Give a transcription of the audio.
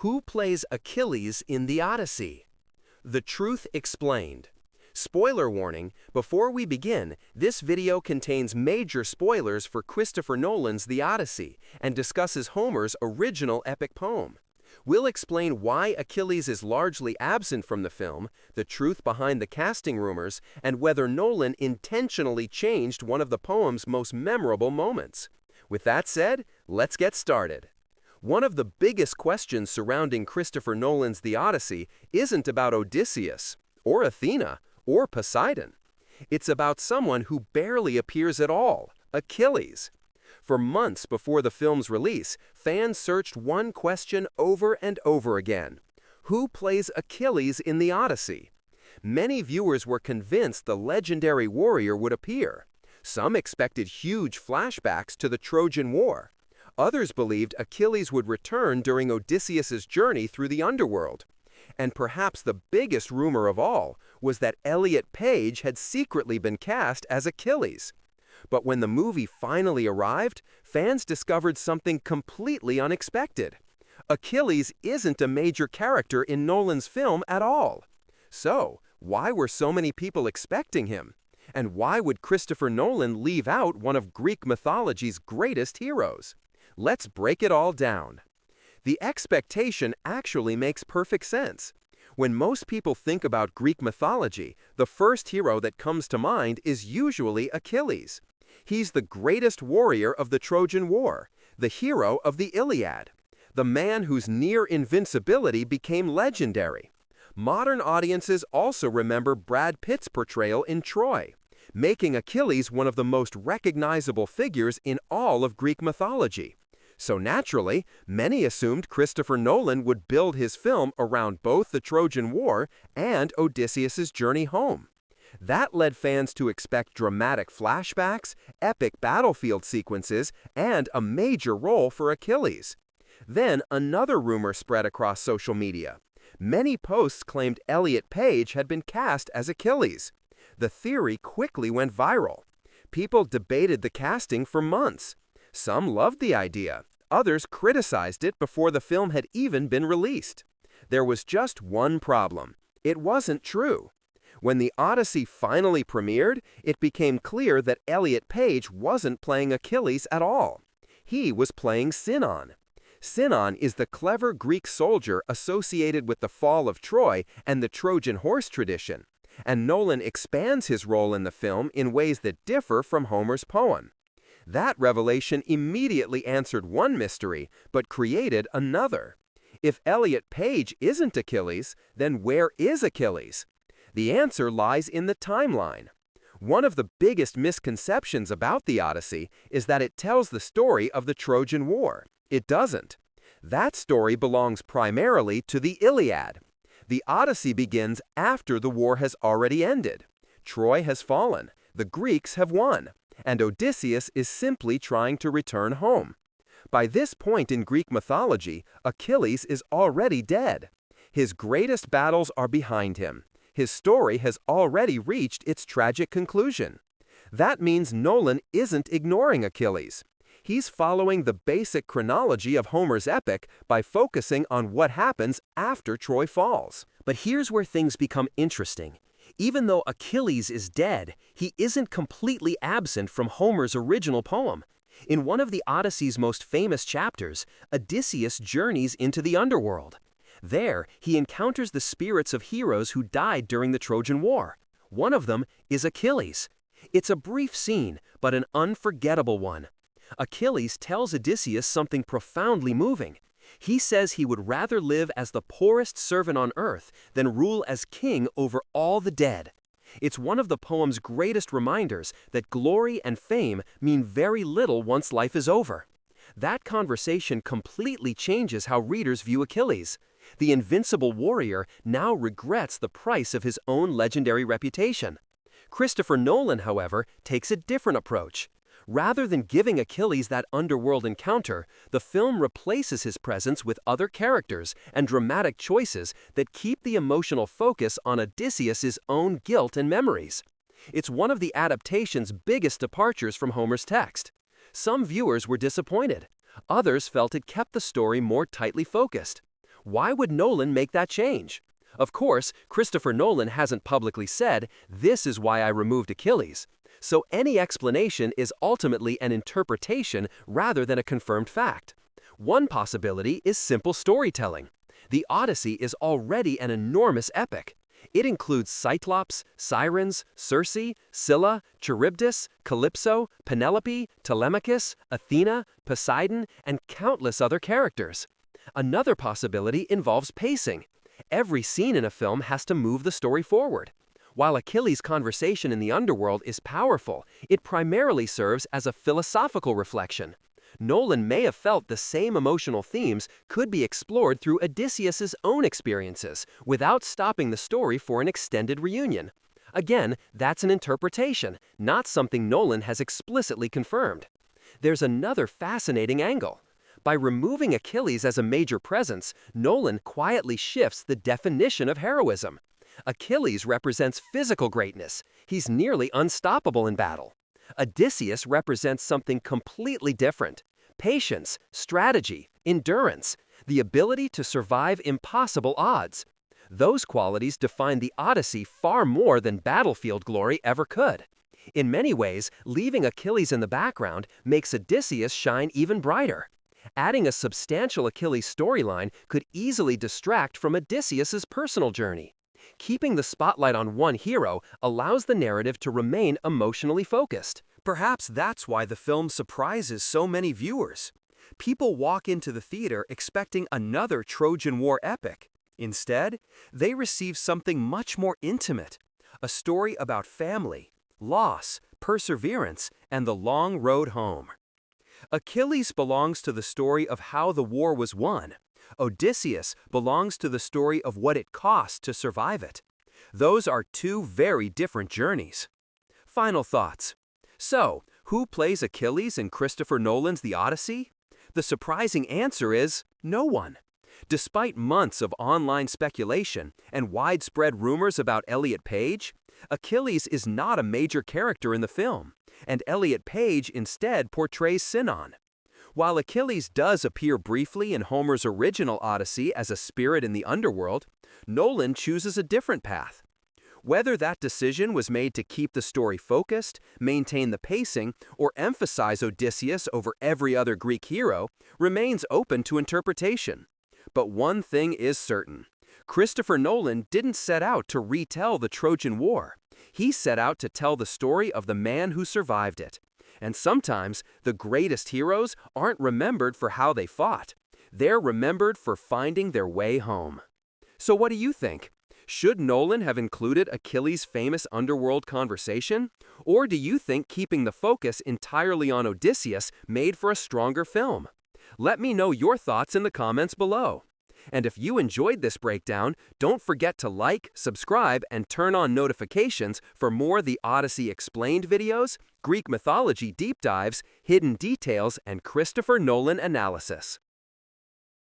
Who plays Achilles in The Odyssey? The Truth Explained. Spoiler warning, before we begin, this video contains major spoilers for Christopher Nolan's The Odyssey and discusses Homer's original epic poem. We'll explain why Achilles is largely absent from the film, the truth behind the casting rumors, and whether Nolan intentionally changed one of the poem's most memorable moments. With that said, let's get started. One of the biggest questions surrounding Christopher Nolan's The Odyssey isn't about Odysseus, or Athena, or Poseidon. It's about someone who barely appears at all, Achilles. For months before the film's release, fans searched one question over and over again. Who plays Achilles in The Odyssey? Many viewers were convinced the legendary warrior would appear. Some expected huge flashbacks to the Trojan War. Others believed Achilles would return during Odysseus's journey through the underworld. And perhaps the biggest rumor of all was that Elliot Page had secretly been cast as Achilles. But when the movie finally arrived, fans discovered something completely unexpected. Achilles isn't a major character in Nolan's film at all. So, why were so many people expecting him? And why would Christopher Nolan leave out one of Greek mythology's greatest heroes? Let's break it all down. The expectation actually makes perfect sense. When most people think about Greek mythology, the first hero that comes to mind is usually Achilles. He's the greatest warrior of the Trojan War, the hero of the Iliad, the man whose near invincibility became legendary. Modern audiences also remember Brad Pitt's portrayal in Troy, making Achilles one of the most recognizable figures in all of Greek mythology. So naturally, many assumed Christopher Nolan would build his film around both the Trojan War and Odysseus's journey home. That led fans to expect dramatic flashbacks, epic battlefield sequences, and a major role for Achilles. Then another rumor spread across social media. Many posts claimed Elliot Page had been cast as Achilles. The theory quickly went viral. People debated the casting for months. Some loved the idea. Others criticized it before the film had even been released. There was just one problem. It wasn't true. When The Odyssey finally premiered, it became clear that Elliot Page wasn't playing Achilles at all. He was playing Sinon. Sinon is the clever Greek soldier associated with the fall of Troy and the Trojan horse tradition, and Nolan expands his role in the film in ways that differ from Homer's poem. That revelation immediately answered one mystery, but created another. If Elliot Page isn't Achilles, then where is Achilles? The answer lies in the timeline. One of the biggest misconceptions about The Odyssey is that it tells the story of the Trojan War. It doesn't. That story belongs primarily to the Iliad. The Odyssey begins after the war has already ended. Troy has fallen. The Greeks have won. And Odysseus is simply trying to return home. By this point in Greek mythology, Achilles is already dead. His greatest battles are behind him. His story has already reached its tragic conclusion. That means Nolan isn't ignoring Achilles. He's following the basic chronology of Homer's epic by focusing on what happens after Troy falls. But here's where things become interesting. Even though Achilles is dead, he isn't completely absent from Homer's original poem. In one of the Odyssey's most famous chapters, Odysseus journeys into the underworld. There, he encounters the spirits of heroes who died during the Trojan War. One of them is Achilles. It's a brief scene, but an unforgettable one. Achilles tells Odysseus something profoundly moving. He says he would rather live as the poorest servant on earth than rule as king over all the dead. It's one of the poem's greatest reminders that glory and fame mean very little once life is over. That conversation completely changes how readers view Achilles. The invincible warrior now regrets the price of his own legendary reputation. Christopher Nolan, however, takes a different approach. Rather than giving Achilles that underworld encounter, the film replaces his presence with other characters and dramatic choices that keep the emotional focus on Odysseus's own guilt and memories. It's one of the adaptation's biggest departures from Homer's text. Some viewers were disappointed. Others felt it kept the story more tightly focused. Why would Nolan make that change? Of course, Christopher Nolan hasn't publicly said, "This is why I removed Achilles." So any explanation is ultimately an interpretation rather than a confirmed fact. One possibility is simple storytelling. The Odyssey is already an enormous epic. It includes Cyclops, Sirens, Circe, Scylla, Charybdis, Calypso, Penelope, Telemachus, Athena, Poseidon, and countless other characters. Another possibility involves pacing. Every scene in a film has to move the story forward. While Achilles' conversation in the underworld is powerful, it primarily serves as a philosophical reflection. Nolan may have felt the same emotional themes could be explored through Odysseus' own experiences without stopping the story for an extended reunion. Again, that's an interpretation, not something Nolan has explicitly confirmed. There's another fascinating angle. By removing Achilles as a major presence, Nolan quietly shifts the definition of heroism. Achilles represents physical greatness. He's nearly unstoppable in battle. Odysseus represents something completely different: patience, strategy, endurance, the ability to survive impossible odds. Those qualities define the Odyssey far more than battlefield glory ever could. In many ways, leaving Achilles in the background makes Odysseus shine even brighter. Adding a substantial Achilles storyline could easily distract from Odysseus' personal journey. Keeping the spotlight on one hero allows the narrative to remain emotionally focused. Perhaps that's why the film surprises so many viewers. People walk into the theater expecting another Trojan War epic. Instead, they receive something much more intimate: a story about family, loss, perseverance, and the long road home. Achilles belongs to the story of how the war was won. Odysseus belongs to the story of what it cost to survive it. Those are two very different journeys. Final thoughts. So, who plays Achilles in Christopher Nolan's The Odyssey? The surprising answer is no one. Despite months of online speculation and widespread rumors about Elliot Page, Achilles is not a major character in the film, and Elliot Page instead portrays Sinon. While Achilles does appear briefly in Homer's original Odyssey as a spirit in the underworld, Nolan chooses a different path. Whether that decision was made to keep the story focused, maintain the pacing, or emphasize Odysseus over every other Greek hero remains open to interpretation. But one thing is certain: Christopher Nolan didn't set out to retell the Trojan War. He set out to tell the story of the man who survived it. And sometimes, the greatest heroes aren't remembered for how they fought. They're remembered for finding their way home. So what do you think? Should Nolan have included Achilles' famous underworld conversation? Or do you think keeping the focus entirely on Odysseus made for a stronger film? Let me know your thoughts in the comments below. And if you enjoyed this breakdown, don't forget to like, subscribe, and turn on notifications for more The Odyssey Explained videos, Greek mythology deep dives, hidden details, and Christopher Nolan analysis.